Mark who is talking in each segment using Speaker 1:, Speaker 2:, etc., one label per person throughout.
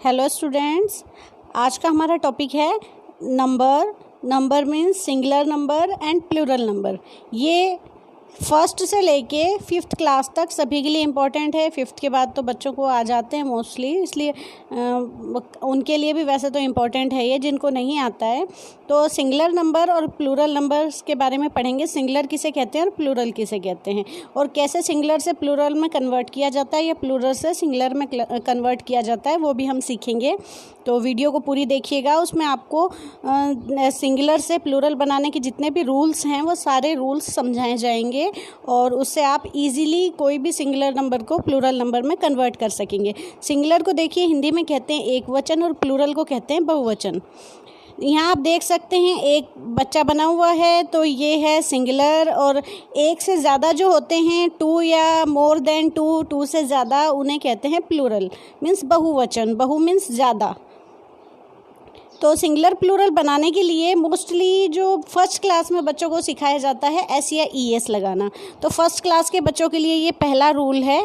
Speaker 1: Hello students, आज का हमारा टॉपिक है number means singular number and plural number. ये फर्स्ट से लेके फिफ्थ क्लास तक सभी के लिए इम्पॉर्टेंट है। फिफ्थ के बाद तो बच्चों को आ जाते हैं मोस्टली, इसलिए उनके लिए भी वैसे तो इम्पॉर्टेंट है ये, जिनको नहीं आता है। तो सिंगुलर नंबर और प्लूरल नंबर्स के बारे में पढ़ेंगे। सिंगुलर किसे कहते हैं और प्लूरल किसे कहते हैं, और कैसे सिंगुलर से प्लूरल में कन्वर्ट किया जाता है या प्लूरल से सिंगुलर में कन्वर्ट किया जाता है, वो भी हम सीखेंगे। तो वीडियो को पूरी देखिएगा, उसमें आपको सिंगुलर से प्लूरल बनाने के जितने भी रूल्स हैं वो सारे रूल्स समझाए जाएंगे, और उससे आप इजीली कोई भी सिंगुलर नंबर को प्लूरल नंबर में कन्वर्ट कर सकेंगे। सिंगुलर को देखिए हिंदी में कहते हैं एक वचन और प्लूरल को कहते हैं बहुवचन। यहाँ आप देख सकते हैं एक बच्चा बना हुआ है, तो ये है सिंगुलर। और एक से ज़्यादा जो होते हैं, टू या मोर देन टू से ज़्यादा, उन्हें कहते हैं प्लूरल मीन्स बहुवचन। बहु मीन्स ज़्यादा। तो सिंगुलर प्लूरल बनाने के लिए मोस्टली जो फर्स्ट क्लास में बच्चों को सिखाया जाता है एस या ई एस लगाना। तो फर्स्ट क्लास के बच्चों के लिए ये पहला रूल है,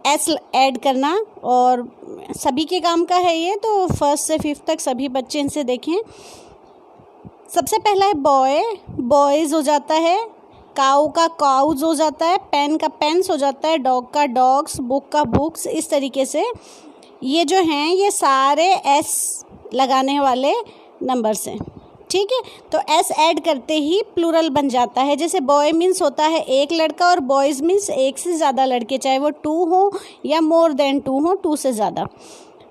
Speaker 1: एस ऐड करना, और सभी के काम का है ये। तो फर्स्ट से फिफ्थ तक सभी बच्चे इनसे देखें। सबसे पहला है बॉय, बॉयज़ हो जाता है। काऊ का काउज हो जाता है। पेन का पेन्स हो जाता है। डॉग का डॉग्स, बुक का बुक्स। इस तरीके से ये जो हैं ये सारे एस लगाने वाले नंबर्स हैं, ठीक है। तो एस ऐड करते ही प्लूरल बन जाता है। जैसे बॉय मीन्स होता है एक लड़का, और बॉयज़ मीन्स एक से ज़्यादा लड़के, चाहे वो टू हो या मोर देन टू हो, टू से ज़्यादा।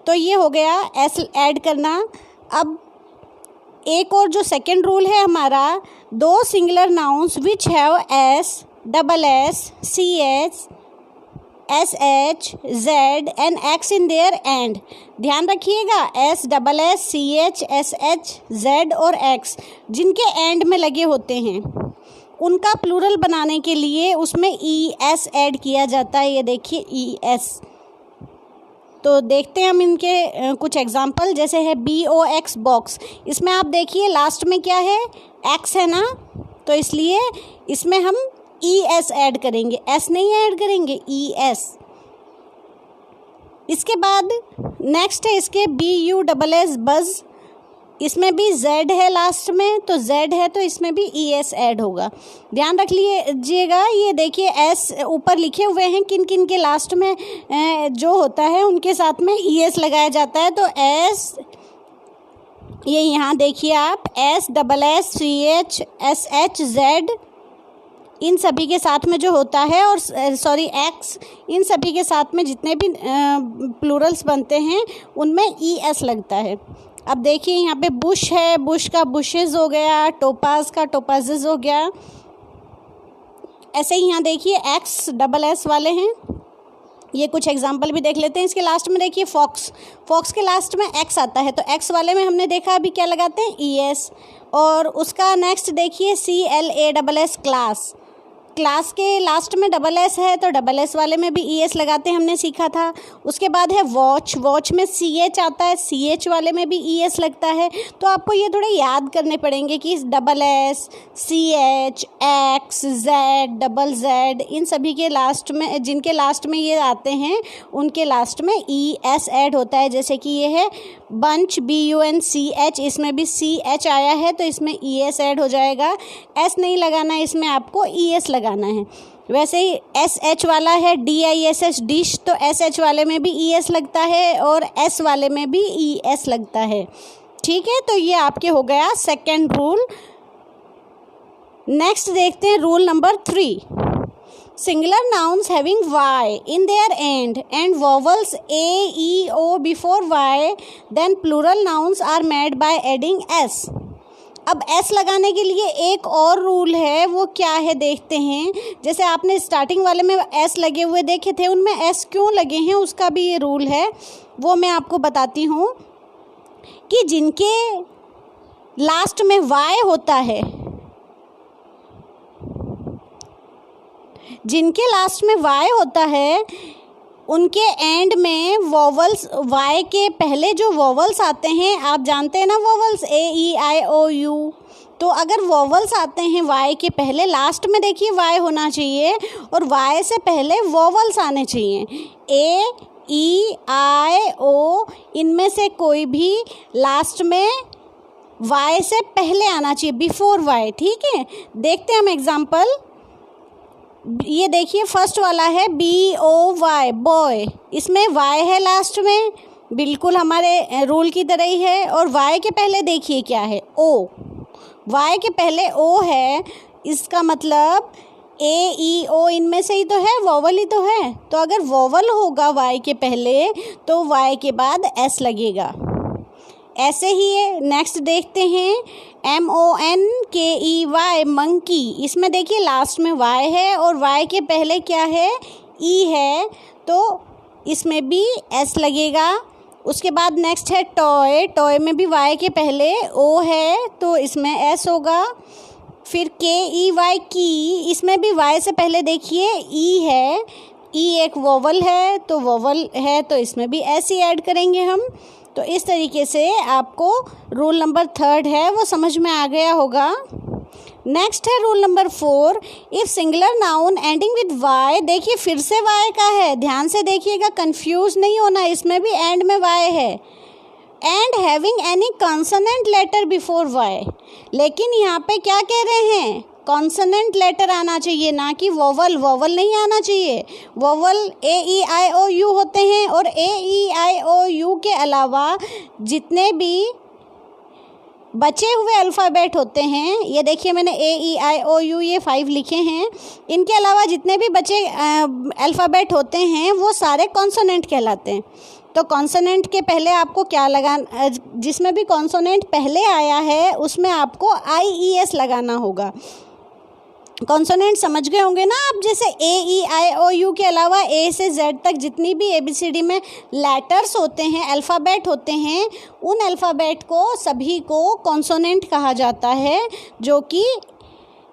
Speaker 1: तो ये हो गया एस ऐड करना। अब एक और जो सेकंड रूल है हमारा, to singular nouns which have S, double S, C H, S H, Z and X in their end. ध्यान रखिएगा, S, double S, C H, S H, Z और एक्स जिनके एंड में लगे होते हैं, उनका प्लूरल बनाने के लिए उसमें ई एस ऐड किया जाता है। ये देखिए ई एस। तो देखते हैं हम इनके कुछ एग्जाम्पल। जैसे है बी ओ एक्स बॉक्स। इसमें आप देखिए लास्ट में क्या है, एक्स है ना, तो इसलिए इसमें हम ई एस ऐड करेंगे, एस नहीं ऐड करेंगे, ई एस। इसके बाद नेक्स्ट है इसके बी यू डबल एस बज। इसमें भी जेड है लास्ट में, तो जेड है तो इसमें भी ई एस ऐड होगा। ध्यान रख लीजिएगा। ये देखिए एस ऊपर लिखे हुए हैं, किन किन के लास्ट में जो होता है उनके साथ में ई एस लगाया जाता है। तो एस, ये यहाँ देखिए आप, S, double S, C H, S H, Z, इन सभी के साथ में जो होता है, और सॉरी एक्स, इन सभी के साथ में जितने भी प्लूरल्स बनते हैं उनमें ई एस लगता है। अब देखिए यहाँ पे बुश है, बुश का बुशेस हो गया, टोपाज का टोपाजेस हो गया। ऐसे ही यहाँ देखिए एक्स डबल एस वाले हैं। ये कुछ एग्जाम्पल भी देख लेते हैं। इसके लास्ट में देखिए फॉक्स, फॉक्स के लास्ट में एक्स आता है, तो एक्स वाले में हमने देखा अभी क्या लगाते हैं, ई एस। और उसका नेक्स्ट देखिए C L A double S class, class के लास्ट में डबल एस है, तो डबल एस वाले में भी ई एस लगाते हैं, हमने सीखा था। उसके बाद है वॉच, वॉच में सी एच आता है, सी एच वाले में भी ई एस लगता है। तो आपको ये थोड़े याद करने पड़ेंगे कि double S, C H, X, Z, double Z, इन सभी के लास्ट में, जिनके लास्ट में ये आते हैं उनके लास्ट में ई एस ऐड होता है। जैसे कि ये है bunch, B U N C H, इसमें भी सी एच आया है तो इसमें ई एस ऐड हो जाएगा। एस नहीं लगाना, इसमें आपको ई एस लगाना है। वैसे ही एस एच वाला है D I S H, dish, तो एस एच वाले में भी ई एस लगता है और एस वाले में भी ई एस लगता है, ठीक है। तो ये आपके हो गया सेकेंड रूल। नेक्स्ट देखते हैं rule number 3। Singular nouns having y in their end and vowels a, e, o before y, then plural nouns are made by adding s. अब s लगाने के लिए एक और रूल है, वो क्या है देखते हैं। जैसे आपने स्टार्टिंग वाले में s लगे हुए देखे थे, उनमें s क्यों लगे हैं उसका भी ये रूल है, वो मैं आपको बताती हूँ। कि जिनके लास्ट में y होता है, जिनके लास्ट में y होता है उनके एंड में वॉवल्स, y के पहले जो वॉवल्स आते हैं, आप जानते हैं ना vowels, A E I O you. तो अगर वॉवल्स आते हैं y के पहले, लास्ट में देखिए y होना चाहिए और y से पहले वॉवल्स आने चाहिए। ए, ई, आई, ओ, इनमें से कोई भी लास्ट में वाई से पहले आना चाहिए, बिफोर वाई, ठीक है। देखते हैं हम एग्जाम्पल। ये देखिए फर्स्ट वाला है BOY, बॉय, इसमें वाई है लास्ट में, बिल्कुल हमारे रूल की तरह ही है। और वाई के पहले देखिए क्या है, ओ, वाई के पहले ओ है, इसका मतलब AEO इनमें से ही तो है, वोवल ही तो है। तो अगर वोवल होगा वाई के पहले तो वाई के बाद S लगेगा। ऐसे ही है, नेक्स्ट देखते हैं MONKEY, मंकी, इसमें देखिए लास्ट में वाई है और वाई के पहले क्या है, E है, तो इसमें भी S लगेगा। उसके बाद नेक्स्ट है टॉय, टॉय में भी वाई के पहले O है तो इसमें S होगा। फिर KEY, की, इसमें भी वाई से पहले देखिए E है, E एक वोवल है तो वोवल है तो इसमें भी S ही ऐड करेंगे हम। तो इस तरीके से आपको रूल नंबर 3 है वो समझ में आ गया होगा। नेक्स्ट है rule number 4, if singular noun ending with Y, देखिए फिर से वाई का है, ध्यान से देखिएगा, कंफ्यूज नहीं होना, इसमें भी एंड में वाई है। End having any consonant letter before Y, लेकिन यहाँ पे क्या कह रहे हैं, कॉन्सोनेंट लेटर आना चाहिए, ना कि वोवल, वोवल नहीं आना चाहिए। वोवल AEIOU होते हैं और AEIOU के अलावा जितने भी बचे हुए अल्फ़ाबेट होते हैं, ये देखिए मैंने AEIOU ये 5 लिखे हैं, इनके अलावा जितने भी बचे अल्फ़ाबेट होते हैं वो सारे कॉन्सोनेंट कहलाते हैं। तो कॉन्सोनेंट के पहले आपको क्या लगाना, जिसमें भी कॉन्सोनेंट पहले आया है उसमें आपको IES लगाना होगा। कॉन्सोनेंट समझ गए होंगे ना आप, जैसे AEIOU के अलावा A से Z तक जितनी भी ABCD में लेटर्स होते हैं, अल्फ़ाबेट होते हैं, उन अल्फ़ाबेट को सभी को कॉन्सोनेंट कहा जाता है, जो कि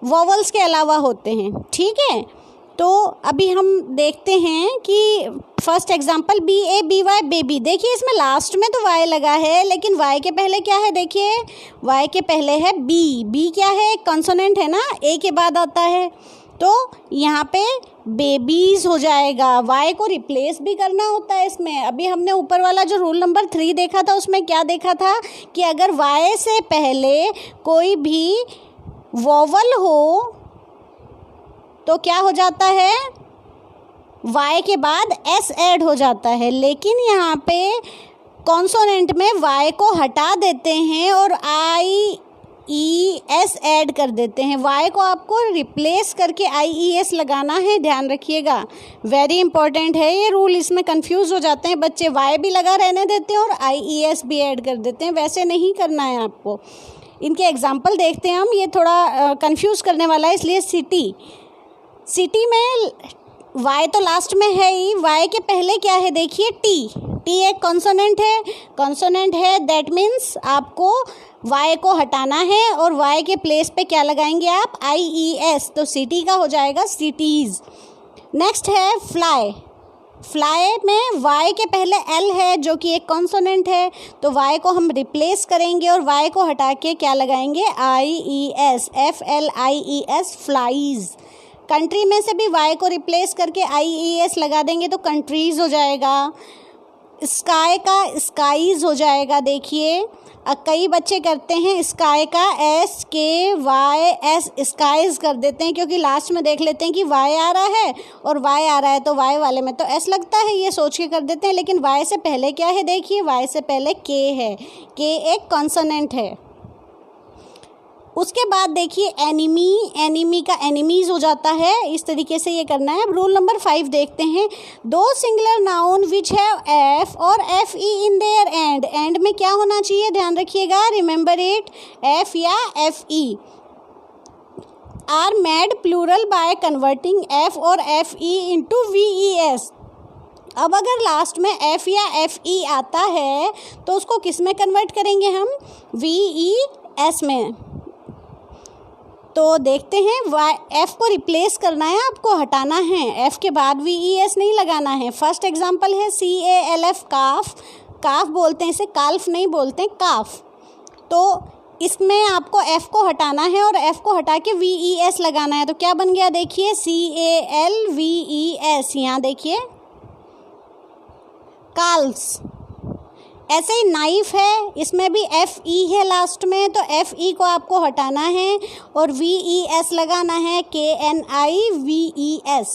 Speaker 1: वोवल्स के अलावा होते हैं, ठीक है। तो अभी हम देखते हैं कि फर्स्ट एग्जांपल BABY, बेबी, देखिए इसमें लास्ट में तो वाई लगा है, लेकिन वाई के पहले क्या है, देखिए वाई के पहले है बी क्या है, कॉन्सोनेंट है ना, ए के बाद आता है, तो यहाँ पे बेबीज हो जाएगा। वाई को रिप्लेस भी करना होता है इसमें। अभी हमने ऊपर वाला जो रूल नंबर 3 देखा था उसमें क्या देखा था कि अगर वाई से पहले कोई भी वोवल हो तो क्या हो जाता है, वाई के बाद S ऐड हो जाता है, लेकिन यहाँ पे कॉन्सोनेंट में वाई को हटा देते हैं और IES ऐड कर देते हैं। वाई को आपको रिप्लेस करके IES लगाना है, ध्यान रखिएगा, वेरी इंपॉर्टेंट है ये रूल। इसमें कंफ्यूज हो जाते हैं बच्चे, वाई भी लगा रहने देते हैं और IES भी ऐड कर देते हैं, वैसे नहीं करना है आपको। इनके एग्जाम्पल देखते हैं हम, ये थोड़ा कंफ्यूज करने वाला है, इसलिए सिटी में वाई तो लास्ट में है ही, वाई के पहले क्या है, देखिए टी एक कॉन्सोनेंट है, दैट मीन्स आपको वाई को हटाना है और वाई के प्लेस पे क्या लगाएंगे आप, IES, तो सिटी का हो जाएगा सिटीज़। नेक्स्ट है फ्लाई में वाई के पहले L है जो कि एक कॉन्सोनेंट है, तो वाई को हम रिप्लेस करेंगे और वाई को हटा के क्या लगाएंगे, IES, FLIES, फ्लाइज। कंट्री में से भी वाई को रिप्लेस करके IES लगा देंगे तो कंट्रीज़ हो जाएगा। स्काई का स्काईज़ हो जाएगा। देखिए कई बच्चे करते हैं स्काई का SKYS स्काईज़ कर देते हैं, क्योंकि लास्ट में देख लेते हैं कि वाई आ रहा है और वाई आ रहा है तो वाई वाले में तो S लगता है, ये सोच के कर देते हैं। लेकिन वाई से पहले क्या है, देखिए वाई से पहले K है, K एक कॉन्सोनेंट है। उसके बाद देखिए एनिमी का एनिमीज़ हो जाता है, इस तरीके से ये करना है। अब रूल नंबर 5 देखते हैं, to singular noun which have F और FE इन देयर एंड में क्या होना चाहिए, ध्यान रखिएगा, रिमेंबर इट, F या FE are made plural by converting F और FE इंटू VES। अब अगर लास्ट में F या FE आता है तो उसको किस में कन्वर्ट करेंगे हम, VES में। तो देखते हैं, F को रिप्लेस करना है, आपको हटाना है, F के बाद VES नहीं लगाना है। फर्स्ट एग्जांपल है CALF, काफ बोलते हैं इसे, काल्फ नहीं बोलते हैं, काफ। तो इसमें आपको F को हटाना है और F को हटा के VES लगाना है, तो क्या बन गया, देखिए CALVES, यहाँ देखिए काल्स, ऐसे ही नाइफ है, इसमें भी एफ ई है लास्ट में, तो एफ ई को आपको हटाना है और वी ई एस लगाना है, KNIVES।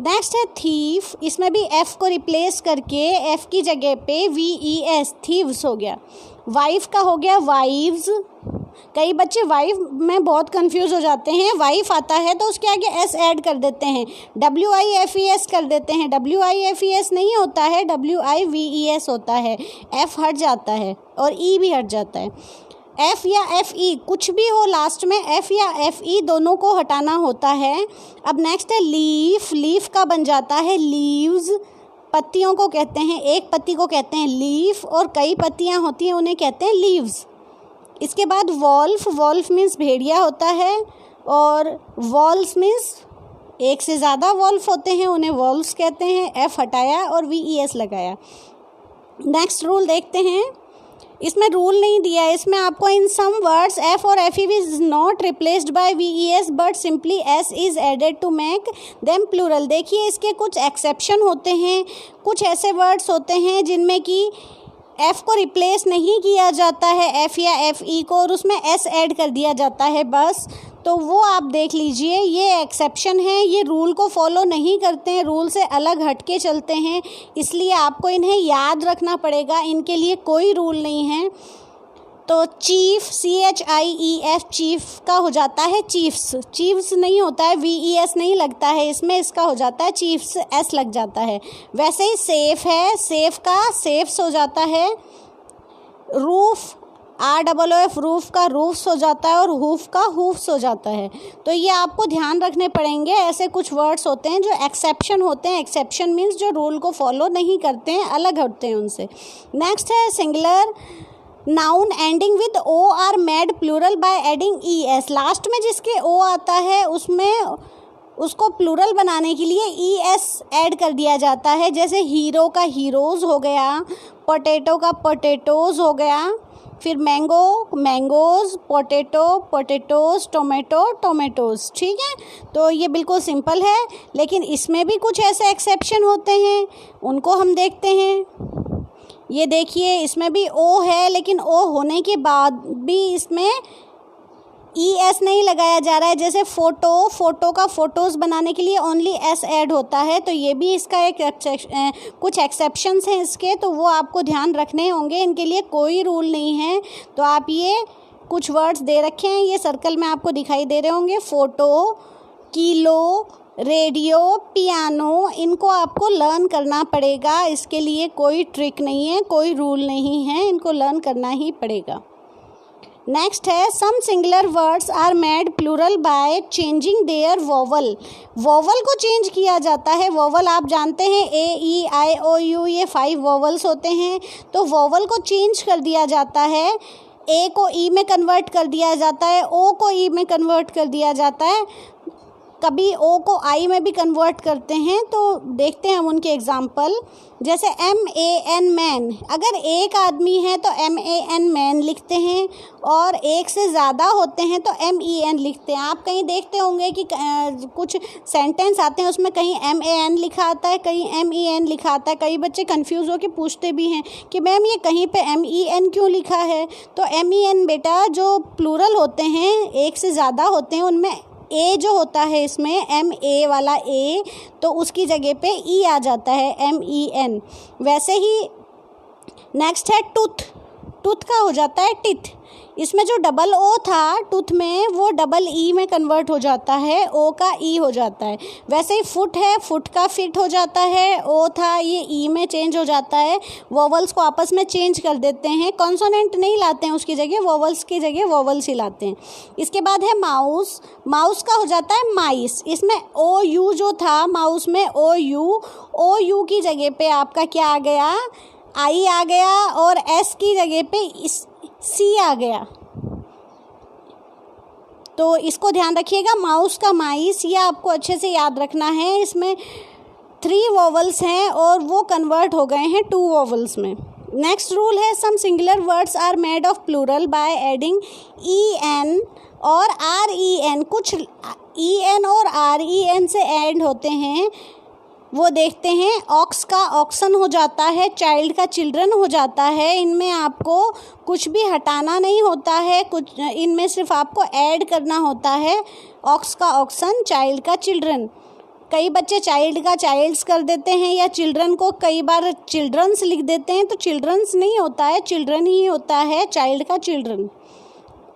Speaker 1: नेक्स्ट है थीफ, इसमें भी एफ को रिप्लेस करके एफ की जगह पे VES थीव्स हो गया। वाइफ का हो गया वाइव्स। कई बच्चे वाइफ में बहुत कंफ्यूज हो जाते हैं, वाइफ आता है तो उसके आगे एस ऐड कर देते हैं, WIFES कर देते हैं। WIFES नहीं होता है, WIVES होता है। एफ हट जाता है और ई भी हट जाता है। एफ या FE कुछ भी हो लास्ट में, एफ या FE दोनों को हटाना होता है। अब नेक्स्ट है लीफ, लीफ का बन जाता है लीव्स। पत्तियों को कहते हैं, एक पत्ती को कहते हैं लीफ और कई पत्तियां होती हैं उन्हें कहते हैं लीव्स। इसके बाद वॉल्फ, वॉल्फ मीन्स भेड़िया होता है और वॉल्स मीन्स एक से ज़्यादा वॉल्फ होते हैं, उन्हें वॉल्व्स कहते हैं। एफ हटाया और VES लगाया। नेक्स्ट रूल देखते हैं, इसमें रूल नहीं दिया है, इसमें आपको इन सम वर्ड्स एफ और FE is not replaced by VES but simply S is added to make them plural. देखिए इसके कुछ एक्सेप्शन होते हैं, कुछ ऐसे वर्ड्स होते हैं जिनमें कि एफ़ को रिप्लेस नहीं किया जाता है, एफ़ या FE को, और उसमें S ऐड कर दिया जाता है बस। तो वो आप देख लीजिए, ये एक्सेप्शन है, ये रूल को फॉलो नहीं करते हैं, रूल से अलग हट के चलते हैं, इसलिए आपको इन्हें याद रखना पड़ेगा। इनके लिए कोई रूल नहीं है। तो चीफ, CHIEF चीफ का हो जाता है चीफ्स, चीफ्स नहीं होता है, VES नहीं लगता है इसमें, इसका हो जाता है चीफ्स, S लग जाता है। वैसे ही सेफ है, सेफ का सेफ्स हो जाता है। रूफ, ROOF रूफ का रूफ्स हो जाता है और हूफ का हूफ्स हो जाता है। तो ये आपको ध्यान रखने पड़ेंगे। ऐसे कुछ वर्ड्स होते हैं जो एक्सेप्शन होते हैं, एक्सेप्शन मीन्स जो रूल को फॉलो नहीं करते हैं, अलग हटते हैं उनसे। नेक्स्ट है singular noun ending with O are made plural by adding ES। Last में जिसके O आता है उसमें उसको प्लूरल बनाने के लिए ES ऐड कर दिया जाता है। जैसे हीरो का हीरोज़ हो गया, पोटैटो का पोटैटोज़ हो गया, फिर mango mangoes, potato potatoes, tomato tomatoes. ठीक है, तो ये बिल्कुल सिंपल है, लेकिन इसमें भी कुछ ऐसे एक्सेप्शन होते हैं, उनको हम देखते हैं। ये देखिए इसमें भी O है, लेकिन O होने के बाद भी इसमें ES नहीं लगाया जा रहा है। जैसे फ़ोटो, फ़ोटो का फ़ोटोज़ बनाने के लिए ओनली S ऐड होता है, तो ये भी इसका एक कुछ एक्सेप्शंस हैं इसके, तो वो आपको ध्यान रखने होंगे। इनके लिए कोई रूल नहीं है। तो आप ये कुछ वर्ड्स दे रखे हैं, ये सर्कल में आपको दिखाई दे रहे होंगे, फ़ोटो, किलो, रेडियो, पियानो, इनको आपको लर्न करना पड़ेगा। इसके लिए कोई ट्रिक नहीं है, कोई रूल नहीं है, इनको लर्न करना ही पड़ेगा। नेक्स्ट है some singular words are made plural by changing their vowel. Vowel को चेंज किया जाता है। वोवल आप जानते हैं A, E, I, O, U ये 5 वोवल्स होते हैं, तो वोवल को चेंज कर दिया जाता है। A को E में कन्वर्ट कर दिया जाता है, O को E में कन्वर्ट कर दिया जाता है, कभी O को I में भी कन्वर्ट करते हैं। तो देखते हैं हम उनके एग्जाम्पल। जैसे MAN मैन, अगर एक आदमी है तो MAN मैन लिखते हैं, और एक से ज़्यादा होते हैं तो MEN लिखते हैं। आप कहीं देखते होंगे कि कुछ सेंटेंस आते हैं उसमें कहीं MAN लिखा आता है, कहीं MEN लिखा आता है। कई बच्चे कंफ्यूज होकर पूछते भी हैं कि मैम ये कहीं पे MEN क्यों लिखा है। तो MEN बेटा जो प्लूरल होते हैं, एक से ज़्यादा होते हैं, उनमें ए जो होता है इसमें MA वाला A, तो उसकी जगह पे E आ जाता है MEN। वैसे ही नेक्स्ट है टूथ, टूथ का हो जाता है टिथ। इसमें जो डबल O था टूथ में, वो डबल E में कन्वर्ट हो जाता है, O का E हो जाता है। वैसे ही फुट है, फुट का फिट हो जाता है, O था ये E में चेंज हो जाता है। वोवल्स को आपस में चेंज कर देते हैं, कॉन्सोनेंट नहीं लाते हैं उसकी जगह, वोवल्स की जगह वोवल्स ही लाते हैं। इसके बाद है माउस, माउस का हो जाता है माइस। इसमें OU जो था माउस में, OU की जगह पे आपका क्या आ गया, I आ गया, और S की जगह पे C आ गया। तो इसको ध्यान रखिएगा, माउस का माइस, ये आपको अच्छे से याद रखना है। इसमें 3 वोवल्स हैं और वो कन्वर्ट हो गए हैं 2 वोवल्स में। नेक्स्ट रूल है some singular words are made of plural by adding EN और REN। कुछ EN और REN से एंड होते हैं, वो देखते हैं। ऑक्स का ऑक्सन हो जाता है, चाइल्ड का चिल्ड्रन हो जाता है। इनमें आपको कुछ भी हटाना नहीं होता है, कुछ इनमें सिर्फ आपको ऐड करना होता है। ऑक्स का ऑक्सन, चाइल्ड का चिल्ड्रन। कई बच्चे चाइल्ड का चाइल्ड्स कर देते हैं या चिल्ड्रन को कई बार चिल्ड्रंस लिख देते हैं, तो चिल्ड्रंस नहीं होता है, चिल्ड्रन ही होता है, चाइल्ड का चिल्ड्रन।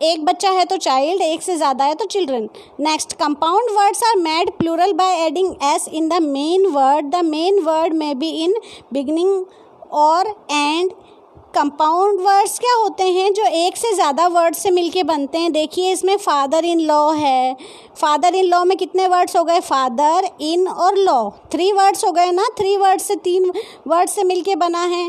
Speaker 1: एक बच्चा है तो चाइल्ड, एक से ज़्यादा है तो children. Next, compound words are made plural by adding S in the main word. The main word में बी इन बिगनिंग और एंड। कंपाउंड वर्ड्स क्या होते हैं? जो एक से ज़्यादा वर्ड से मिलके बनते हैं। देखिए इसमें फादर इन लॉ है। फादर इन लॉ में कितने वर्ड्स हो गए? फादर, इन और लॉ, 3 वर्ड्स हो गए ना। 3 वर्ड से 3 वर्ड से मिलके बना है।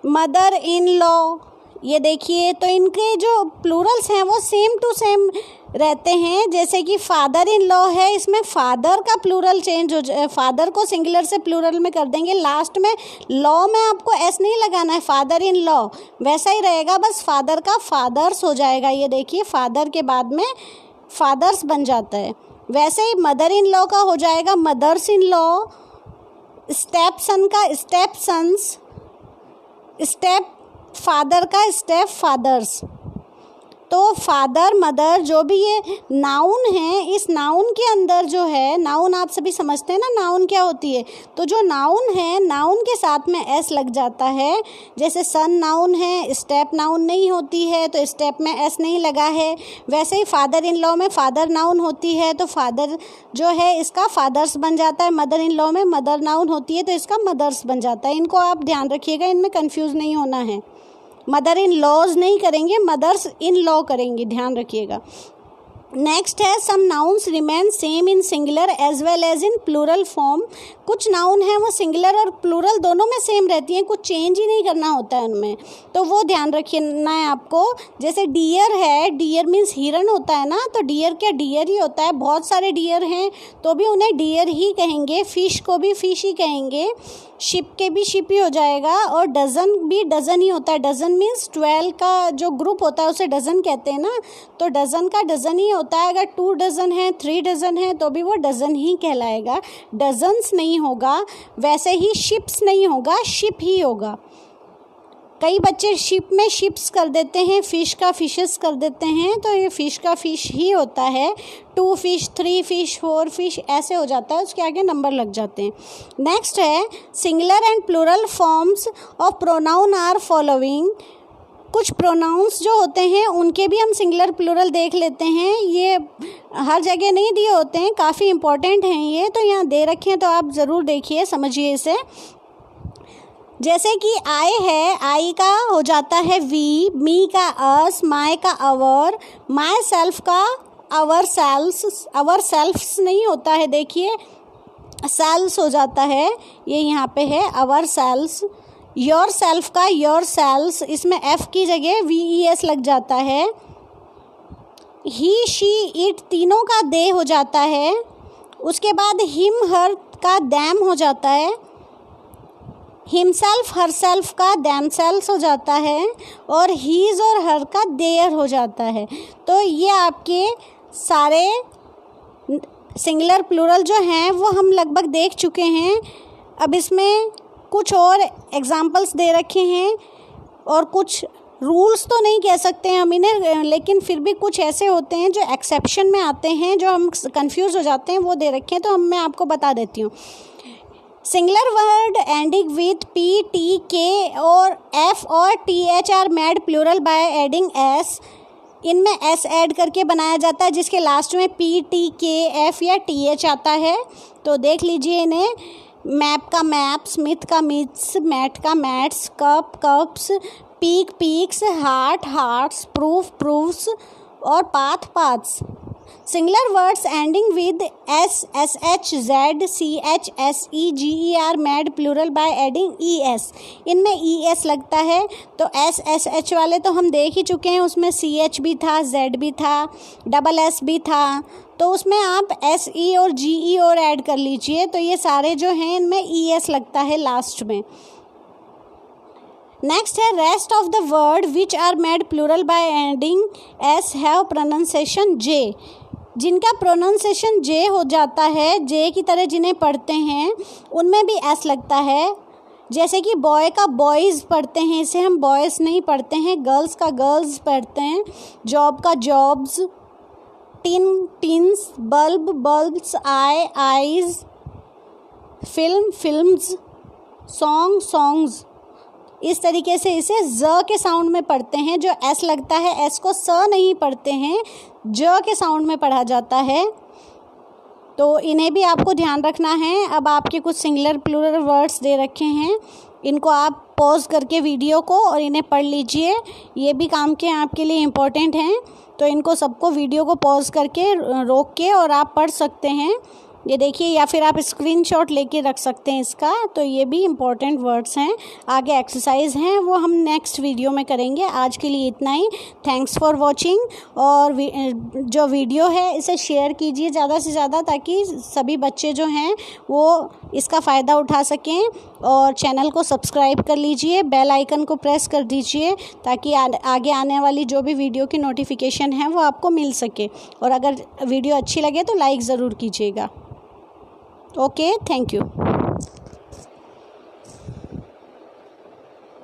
Speaker 1: मदर इन लॉ, ये देखिए, तो इनके जो प्लूरल्स हैं वो सेम टू सेम रहते हैं। जैसे कि फादर इन लॉ है, इसमें फादर का प्लूरल चेंज हो जाए, फादर को सिंगुलर से प्लूरल में कर देंगे। लास्ट में लॉ में आपको एस नहीं लगाना है, फादर इन लॉ वैसा ही रहेगा, बस फादर का फादर्स हो जाएगा। ये देखिए, फादर के बाद में फादर्स बन जाता है। वैसे ही मदर इन लॉ का हो जाएगा मदर्स इन लॉ। स्टेप सन का स्टेप सन्स, स्टेप फादर का स्टेप फादर्स। तो फादर, मदर, जो भी ये नाउन है, इस नाउन के अंदर जो है, नाउन आप सभी समझते हैं ना नाउन क्या होती है। तो जो नाउन है, नाउन के साथ में एस लग जाता है। जैसे सन नाउन है, स्टेप नाउन नहीं होती है तो स्टेप में एस नहीं लगा है। वैसे ही फादर इन लॉ में फादर नाउन होती है तो फादर जो है इसका फादर्स बन जाता है। मदर इन लॉ में मदर नाउन होती है तो इसका मदर्स बन जाता है। इनको आप ध्यान रखिएगा, इनमें कंफ्यूज नहीं होना है। मदर इन लॉज नहीं करेंगे, मदर्स इन लॉ करेंगे, ध्यान रखिएगा। नेक्स्ट है, some nouns remain same in singular as well as in plural form. कुछ नाउन है वो सिंगुलर और प्लूरल दोनों में सेम रहती हैं, कुछ चेंज ही नहीं करना होता है उनमें, तो वो ध्यान रखना है आपको। जैसे डियर है, डियर मीन्स हिरन होता है ना, तो डियर क्या डियर ही होता है। बहुत सारे डियर हैं तो भी उन्हें डियर ही कहेंगे। फिश को भी फिश ही कहेंगे। शिप के भी शिप ही हो जाएगा। और डज़न भी डज़न ही होता है। डज़न मीन्स 12 का जो ग्रुप होता है उसे डज़न कहते हैं ना, तो डज़न का डज़न ही होता है। अगर 2 डज़न है, 3 डज़न है तो भी वो डज़न ही कहलाएगा, डज़न्स नहीं होगा। वैसे ही शिप्स नहीं होगा, शिप ही होगा। कई बच्चे शिप में शिप्स कर देते हैं, फ़िश का फिशेस कर देते हैं, तो ये फ़िश का फ़िश ही होता है। 2 फिश, 3 फिश, 4 फिश ऐसे हो जाता है, उसके आगे नंबर लग जाते हैं। नेक्स्ट है, singular and plural forms of pronoun are following. कुछ प्रोनाउंस जो होते हैं उनके भी हम सिंगुलर प्लूरल देख लेते हैं। ये हर जगह नहीं दिए होते हैं, काफ़ी इंपॉर्टेंट हैं ये, तो यहाँ दे रखे हैं तो आप ज़रूर देखिए, समझिए इसे। जैसे कि आई है, आई का हो जाता है वी, मी का अस, माय का अवर, माय सेल्फ का अवर सेल्फ्स। अवर सेल्फ्स नहीं होता है, देखिए सेल्स हो जाता है, ये यहाँ पे है अवर सेल्स। योर सेल्फ का योर सेल्स, इसमें एफ की जगह वी ई एस लग जाता है। ही, शी, इट तीनों का दे हो जाता है। उसके बाद हिम, हर का दैम हो जाता है। हिमसेल्फ, हर सेल्फ का दैम सेल्स हो जाता है। और हीज और हर का देयर हो जाता है। तो ये आपके सारे सिंगुलर प्लूरल जो हैं वो हम लगभग देख चुके हैं। अब इसमें कुछ और एग्जाम्पल्स दे रखे हैं और कुछ रूल्स तो नहीं कह सकते हैं हम इन्हें, लेकिन फिर भी कुछ ऐसे होते हैं जो एक्सेप्शन में आते हैं, जो हम कंफ्यूज हो जाते हैं, वो दे रखे हैं, तो मैं आपको बता देती हूँ। Singular word ending with P, T, K or F or T H are made plural by adding S. इनमें एस ऐड करके बनाया जाता है, जिसके लास्ट में पी, टी, के, एफ या टी एच आता है। तो देख लीजिए इन्हें। मैप का मैप्स, मिथ का मिथ्स, मैट का mats, cup cups, peak peaks, heart hearts, proof proofs और path paths. Singular words ending with S, S H, Z, C H, S E, G E are made plural by adding E S. इनमें E S लगता है, तो S, S H वाले तो हम देख ही चुके हैं, उसमें सी एच भी था, जेड भी था, डबल एस भी था, तो उसमें आप एस ई और जी ई और ऐड कर लीजिए। तो ये सारे जो हैं इनमें ई एस लगता है लास्ट में। नेक्स्ट है, rest of the word which are made plural by adding S have pronunciation J. जिनका प्रोनाउंसिएशन जे हो जाता है, जे की तरह जिन्हें पढ़ते हैं उनमें भी एस लगता है। जैसे कि बॉय का बॉयज़ पढ़ते हैं, इसे हम बॉयज़ नहीं पढ़ते हैं। गर्ल्स का गर्ल्स पढ़ते हैं। जॉब का jobs. Tin tins. Bulb bulbs. Eye eyes. Film films. Song songs. इस तरीके से इसे ज के साउंड में पढ़ते हैं। जो एस लगता है, एस को स नहीं पढ़ते हैं, ज के साउंड में पढ़ा जाता है। तो इन्हें भी आपको ध्यान रखना है। अब आपके कुछ सिंगुलर प्लूरल वर्ड्स दे रखे हैं, इनको आप पॉज करके वीडियो को और इन्हें पढ़ लीजिए। ये भी काम के आपके लिए इम्पोर्टेंट हैं, तो इनको सबको वीडियो को पॉज करके रोक के और आप पढ़ सकते हैं। ये देखिए, या फिर आप स्क्रीनशॉट लेके रख सकते हैं इसका। तो ये भी इम्पोर्टेंट वर्ड्स हैं। आगे एक्सरसाइज हैं, वो हम नेक्स्ट वीडियो में करेंगे। आज के लिए इतना ही। Thanks for watching. और जो वीडियो है इसे शेयर कीजिए ज़्यादा से ज़्यादा, ताकि सभी बच्चे जो हैं वो इसका फ़ायदा उठा सकें। और चैनल को सब्सक्राइब कर लीजिए, बेल आइकन को प्रेस कर दीजिए, ताकि आगे आने वाली जो भी वीडियो की नोटिफिकेशन है वो आपको मिल सके। और अगर वीडियो अच्छी लगे तो लाइक ज़रूर कीजिएगा। Okay, thank you.